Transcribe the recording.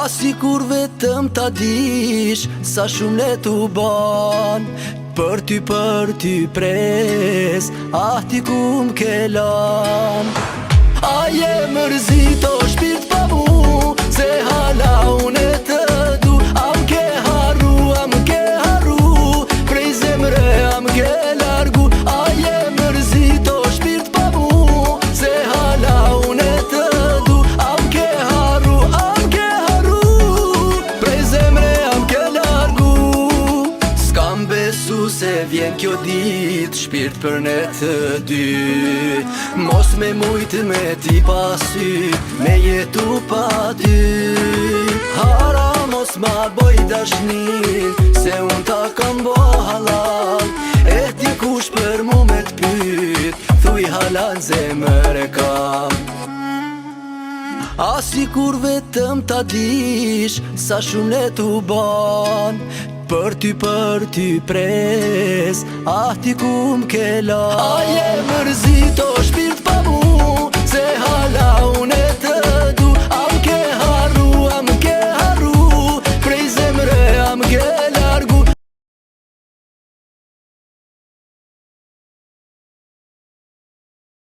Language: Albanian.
si kur vetëm ta dish sa shumë le t'u ban. Për ty pres, ti ku m'ke lan. A je mërzit o shpirt pa mu, se hala une të du. A m'ke harru, prej zemre a m'ke largu. A je mërzit o shpirt pa mu, se hala une të du. A m'ke harru, prej zemre a m'ke largu. S'kam besu se vjen kjo dit, shpirt për ne të dy. Mos me mujt me ti pasy, me jetu pa ty. Hara mos ma boj dashnin, se unë ta kam bo halal. E dikush për mu me t'pyt, thuj halal zemër e kam. A si kur vetëm ta dish sa shumë le t'u ban. Për ty pres, ti ku m'ke lan. A je mërzit o shpirt pa mu, se hala une të du.